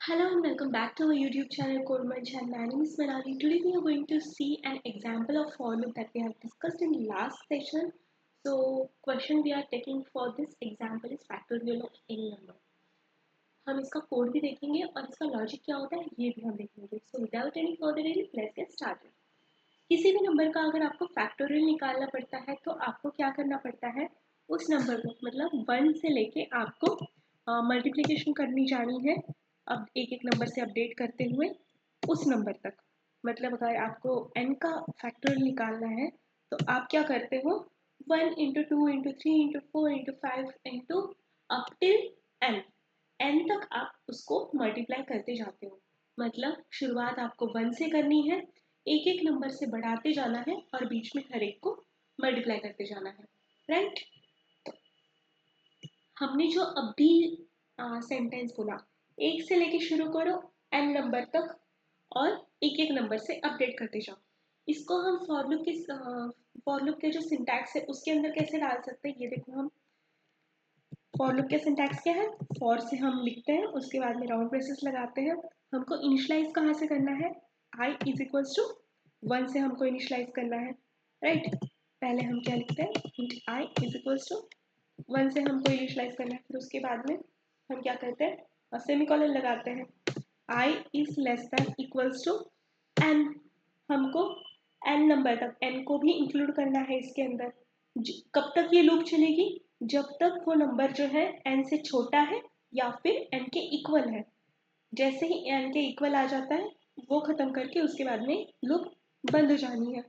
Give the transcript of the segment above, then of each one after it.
Hello and welcome back to our YouTube channel Code Munch, and my name is Manali. Today we are going to see an example of for loop that we have discussed in last session. So question we are taking for this example is factorial of any number. हम इसका code भी देखेंगे और इसका logic क्या होता है ये भी हम देखेंगे. So without any further ado, let's get started. किसी भी नंबर का अगर आपको फैक्टोरियल निकालना पड़ता है तो आपको क्या करना पड़ता है, उस नंबर को मतलब 1 से लेके आपको मल्टीप्लिकेशन करनी जानी है. अब एक एक नंबर से अपडेट करते हुए उस नंबर तक, मतलब अगर आपको n का फैक्टोरियल निकालना है तो आप क्या करते हो, 1 into 2 into 3 into 4 into 5 into up till n तक आप उसको मल्टीप्लाई करते जाते हो. मतलब शुरुआत आपको 1 से करनी है, एक एक नंबर से बढ़ाते जाना है और बीच में हर एक को मल्टीप्लाई करते जाना है. राइट, हमने जो अभी सेंटेंस बोला, एक से लेके शुरू करो n नंबर तक और एक एक नंबर से अपडेट करते जाओ. इसको हम फॉर लूप के जो सिंटैक्स है उसके अंदर कैसे डाल सकते हैं, ये देखो. हम फॉर लूप के सिंटैक्स क्या है, फॉर से हम लिखते हैं, उसके बाद में राउंड ब्रेसेस लगाते हैं. हमको इनिशियलाइज कहाँ से करना है, i इज इक्वल्स टू 1 से हमको इनिशियलाइज करना है. राइट, पहले हम क्या लिखते हैं, int i is equals to 1 से हमको इनिशियलाइज करना है. फिर उसके बाद में हम क्या करते हैं, और सेमीकोलन लगाते हैं. i is less than equals to n, हमको n नंबर तक n को भी इंक्लूड करना है इसके अंदर. कब तक ये लूप चलेगी, जब तक वो नंबर जो है n से छोटा है या फिर n के इक्वल है. जैसे ही n के इक्वल आ जाता है वो खत्म करके उसके बाद में लूप बंद हो जानी है.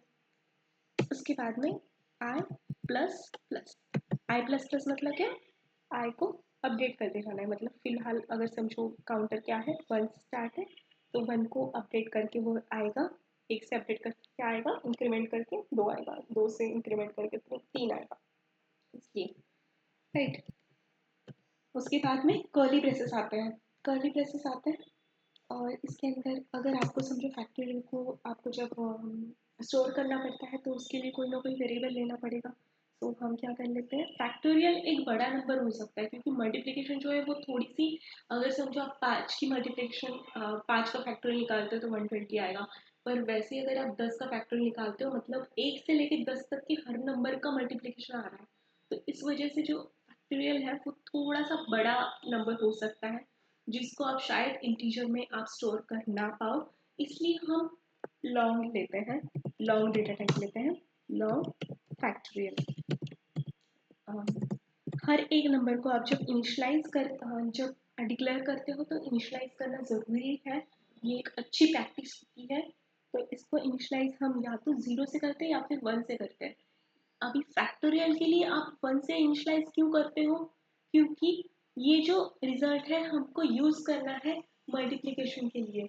उसके बाद में i plus plus, i plus plus मतलब क्या, i को अपडेट करते जाना है. मतलब फिलहाल अगर समझो काउंटर क्या है, 1 स्टार्ट है तो 1 को अपडेट करके वो आएगा, एक से अपडेट करके क्या आएगा, इंक्रीमेंट करके 2 आएगा, 2 से इंक्रीमेंट करके 3 आएगा, इसलिए. राइट, उसके बाद में कर्ली ब्रेसेस आते हैं. कर्ली ब्रेसेस आते हैं और इसके अंदर अगर आपको समझो फैक्टोरियल को आपको जब स्टोर करना पड़ता है तो उसके लिए कोई ना कोई वेरिएबल लेना पड़ेगा. तो हम क्या कर लेते हैं, फैक्टोरियल एक बड़ा नंबर हो सकता है क्योंकि मल्टीप्लिकेशन जो है वो थोड़ी सी, अगर समझो आप 5 की मल्टीप्लिकेशन 5 का फैक्टोरियल निकालते हो तो 120 आएगा. पर वैसे अगर आप 10 का फैक्टोरियल निकालते हो मतलब 1 से लेकर 10 तक के हर नंबर का मल्टीप्लिकेशन आ रहा है. तो इस वजह से जो फैक्टोरियल है वो थोड़ा सा बड़ा नंबर हो सकता है जिसको आप शायद इंटीजर में आप स्टोर कर ना पाओ. इसलिए हम लॉन्ग लेते हैं, लॉन्ग डेटा टाइप लेते हैं, लॉन्ग फैक्टोरियल. हर एक नंबर को आप जब जब डिक्लेयर करते हो तो इनिशलाइज करना ज़रूरी है. ये एक अच्छी प्रैक्टिस होती है. तो इसको इनिशलाइज हम या तो 0 से करते हैं या फिर 1 से करते हैं. अभी फैक्टोरियल के लिए आप 1 से इनिशलाइज क्यों करते हो, क्योंकि ये जो रिजल्ट है हमको यूज करना है मल्टीप्लिकेशन के लिए.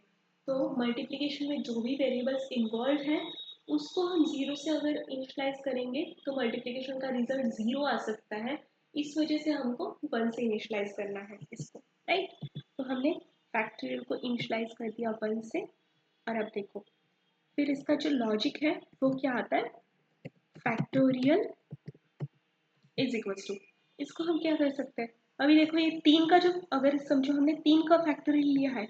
तो मल्टीप्लिकेशन में जो भी वेरिएबल्स इन्वॉल्व हैं उसको हम 0 से अगर इनिशलाइज करेंगे तो मल्टीप्लिकेशन का रिजल्ट 0 आ सकता है. इस वजह से हमको 1 से इनिशलाइज करना है इसको. राइट, तो हमने फैक्टोरियल को इनिशलाइज कर दिया 1 से. और अब देखो फिर इसका जो लॉजिक है वो क्या आता है, फैक्टोरियल इज इक्वल्स टू, इसको हम क्या कर सकते हैं. अभी देखो ये 3 का जो, अगर समझो हमने 3 का फैक्टोरियल लिया है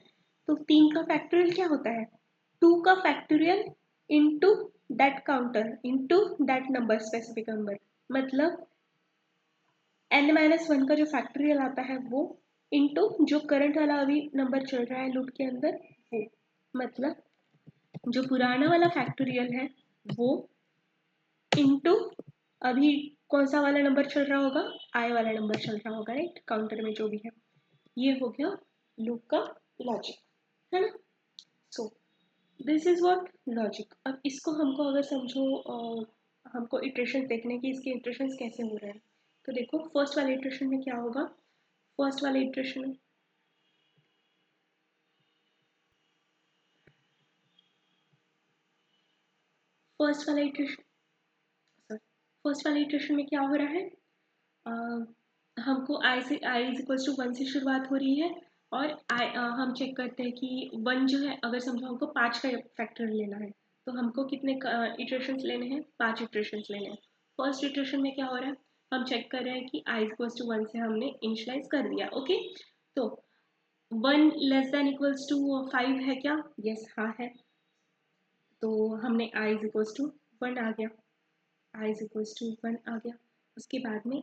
तो 3 का फैक्टोरियल क्या होता है, 2 का factorial into that counter into that number, specific number. मतलब n-1 का जो फैक्टोरियल आता है वो इनटू जो करंट वाला अभी नंबर चल रहा है लूप के अंदर वो. मतलब जो पुराना वाला फैक्टोरियल है वो इनटू अभी कौन सा वाला नंबर चल रहा होगा, आई वाला नंबर चल रहा होगा. राइट, काउंटर में जो भी है. ये हो गया लूप का लॉजिक, है ना. So this is what logic. अब इसको हमको अगर समझो हमको इटरेशन देखने की, इसके इटरेशन कैसे हो रहे हैं. तो देखो फर्स्ट वाले इटरेशन में क्या होगा, फर्स्ट वाले इटरेशन में फर्स्ट वाला इटरेशन फर्स्ट वाले इटरेशन में क्या हो रहा है, हमको आई से आई इज इक्वल्स टू 1 से शुरुआत हो रही है. और हम चेक करते हैं कि 1 जो है, अगर समझो हमको 5 का फैक्टर लेना है तो हमको कितने इटरेशंस लेने हैं, 5 इटरेशंस लेने हैं. फर्स्ट इटरेशन में क्या हो रहा है, हम चेक कर रहे हैं कि आई इज इक्वल्स टू 1 से हमने इनिशियलाइज कर दिया. ओके, तो 1 लेस देन इक्वल्स टू 5 है क्या? यस हाँ है। तो हमने i इज इक्वल्स टू 1 आ गया, i इज इक्वल्स टू 1 आ गया। उसके बाद में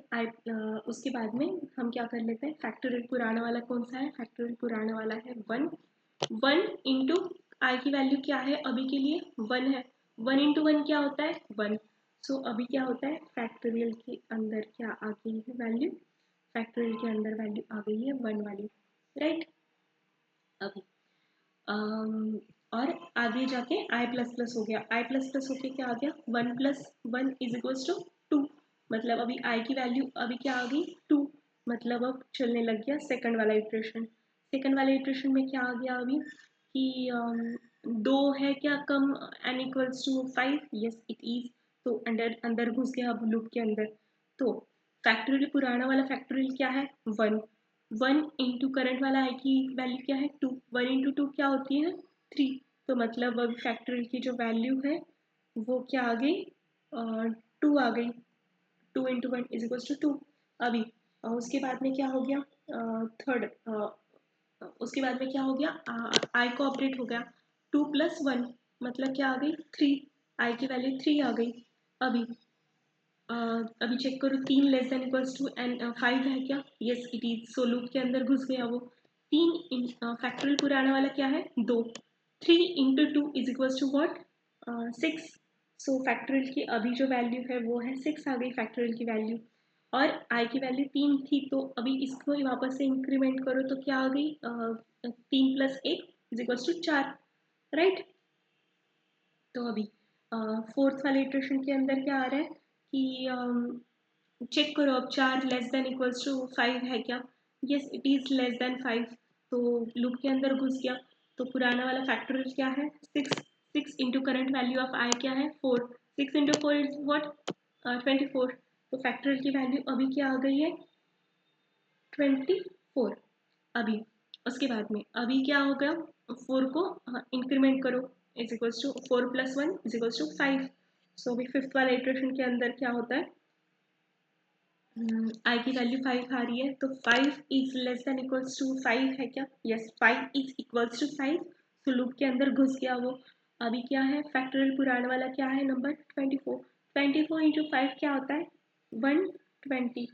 उसके बाद में हम क्या कर लेते हैं, फैक्टोरियल पुराना वाला कौन सा है? फैक्टोरियल पुराना वाला है 1। 1 इंटू आई की वैल्यू क्या है अभी के लिए? 1 है। 1 इंटू 1 क्या होता है? 1। सो अभी क्या होता है, फैक्टोरियल के अंदर क्या आ गई है वैल्यू? फैक्टोरियल के अंदर वैल्यू आ गई है 1 वाली, राइट। अभी और आगे जाके i प्लस प्लस हो गया, i प्लस प्लस होके क्या आ गया? 1 प्लस 1 इज इक्वल्स टू 2। मतलब अभी i की वैल्यू अभी क्या आ गई? 2। मतलब अब चलने लग गया सेकंड वाला इटरेशन। सेकंड वाले इटरेशन में क्या आ गया अभी कि 2 है क्या कम n equals to 5? Yes it is. तो अंदर अंदर घुस गया अब लूप के अंदर। तो फैक्टोरियल पुराना वाला फैक्टोरियल क्या है? 1। 1 इंटू करंट वाला आई की वैल्यू क्या है? 2। 1 इंटू 2 क्या होती है? 3। तो मतलब अब फैक्टोरियल की जो वैल्यू है वो क्या आ गई? 2 आ गई। 2 इंटू 1 इज इक्वल्स टू 2। अभी उसके बाद में क्या हो गया? थर्ड उसके बाद में क्या हो गया? आई को अपडेट हो गया 2 प्लस 1 मतलब क्या आ गई? 3। आई की वैल्यू 3 आ गई। अभी अभी चेक करो 3 less than equals to and 5 है क्या? Yes it is. So loop के अंदर घुस गया वो। 3 फैक्टोरियल पुराना वाला क्या है? 2। 3 into 2 is equals to what? 6। So factorial की अभी जो वैल्यू है वो है 6 आ गई फैक्टोरियल की वैल्यू। और आई की वैल्यू 3 थी तो अभी इसको वापस से इंक्रीमेंट करो तो क्या आ गई? 3 plus 1 is equals to 4, right. तो अभी फोर्थ वाले इटरेशन के अंदर क्या आ रहा है कि चेक करो अब 4 लेस देन इक्वल्स टू 5 है क्या? Yes it is less then 5। तो लूप के अंदर घुस गया। तो पुराना वाला फैक्टोरियल क्या है? 6। 6 इंटू करंट वैल्यू ऑफ आई क्या है? 4। 6 इंटू 4 इज वॉट? 24। तो फैक्टोरियल की वैल्यू अभी क्या आ गई है? 24। अभी उसके बाद में अभी क्या हो गया? 4 को इंक्रीमेंट करो is equals to 4 plus 1 is equals to 5। So अभी फिफ्थ वाला इटरेशन के अंदर क्या होता है? आई की वैल्यू 5 आ रही है तो 5 is less than equals to 5 है क्या? Yes 5 is equals to 5। तो लूप के अंदर घुस गया वो। अभी क्या है? फैक्टोरियल पुराना वाला क्या है? नंबर 24। 24 इंटू 5 क्या होता है? 120।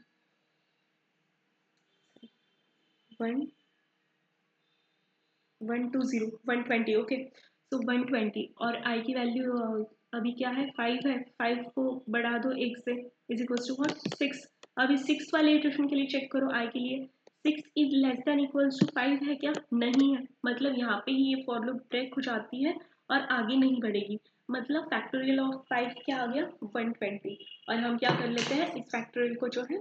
120 ओके। सो 120 और आई की वैल्यू अभी क्या है? 5 है। 5 को बढ़ा दो 1 से इज इक्वल्स टू व्हाट? 6। अभी 6 वाले इटरेशन के लिए चेक करो आई के लिए 6 is less than equals to 5 है क्या? नहीं है। मतलब यहाँ पे ही ये फॉर लूप ब्रेक हो जाती है और आगे नहीं बढ़ेगी। मतलब फैक्टोरियल ऑफ 5 क्या आ गया? 120। और हम क्या कर लेते हैं इस फैक्टोरियल को जो है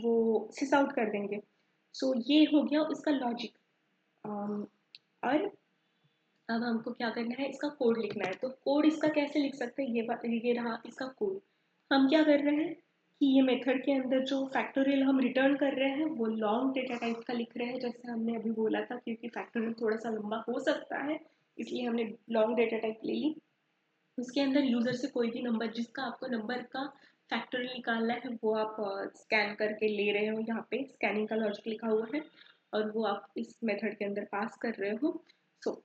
वो सिस आउट कर देंगे। सो ये हो गया इसका लॉजिक। और अब हमको क्या करना है? इसका कोड लिखना है। तो कोड इसका कैसे लिख सकते हैं? ये रहा इसका कोड। हम क्या कर रहे हैं कि ये मेथड के अंदर जो फैक्टोरियल हम रिटर्न कर रहे हैं वो लॉन्ग डेटा टाइप का लिख रहे हैं जैसे हमने अभी बोला था, क्योंकि फैक्टोरियल थोड़ा सा लंबा हो सकता है इसलिए हमने लॉन्ग डेटा टाइप ले ली। उसके अंदर यूजर से कोई भी नंबर जिसका आपको नंबर का फैक्टोरियल निकालना है वो आप स्कैन करके ले रहे हो। यहाँ पे स्कैनिंग का लॉजिक लिखा हुआ है और वो आप इस मेथड के अंदर पास कर रहे हो। So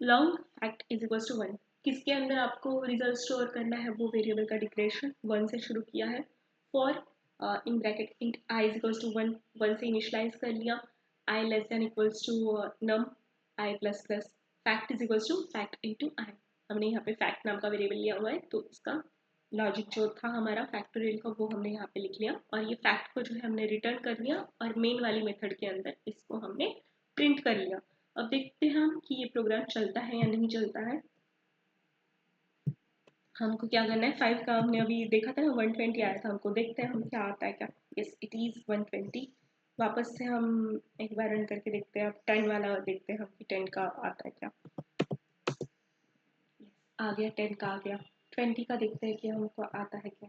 long fact is equal to 1। किसके अंदर आपको रिजल्ट स्टोर करना है? वो वेरिएबल का डिक्लेरेशन 1 से शुरू किया है। For in bracket int I is equal to 1, 1 से इनिशलाइज कर लिया। I less than equals to num I plus plus fact is equal to fact into I. हमने यहाँ पे फैक्ट नाम का वेरिएबल लिया हुआ है तो इसका लॉजिक जो था हमारा फैक्टोरियल का वो हमने यहाँ पे लिख लिया और ये फैक्ट को जो है हमने रिटर्न कर लिया और मेन वाली मेथड के अंदर इसको हमने प्रिंट कर लिया। अब देखते हैं हम कि ये प्रोग्राम चलता है या नहीं चलता है। हमको क्या करना है? 5 का हमने अभी देखा था ना 120 आया था, हमको देखते हैं हम क्या आता है क्या। Yes it is 120। वापस से हम एक बार रन करके देखते हैं। अब 10 वाला देखते हैं हम कि 10 का आता है क्या। आ गया 10 का आ गया। 20 का देखते हैं कि हमको आता है क्या।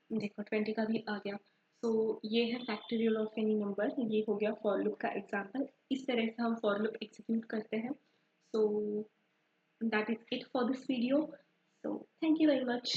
देखो 20 का भी आ गया। तो ये है फैक्टोरियल ऑफ एनी नंबर। ये हो गया फॉर लूप का एग्जांपल। इस तरह से हम फॉर लूप एग्जीक्यूट करते हैं। So that is it for this video. So thank you very much.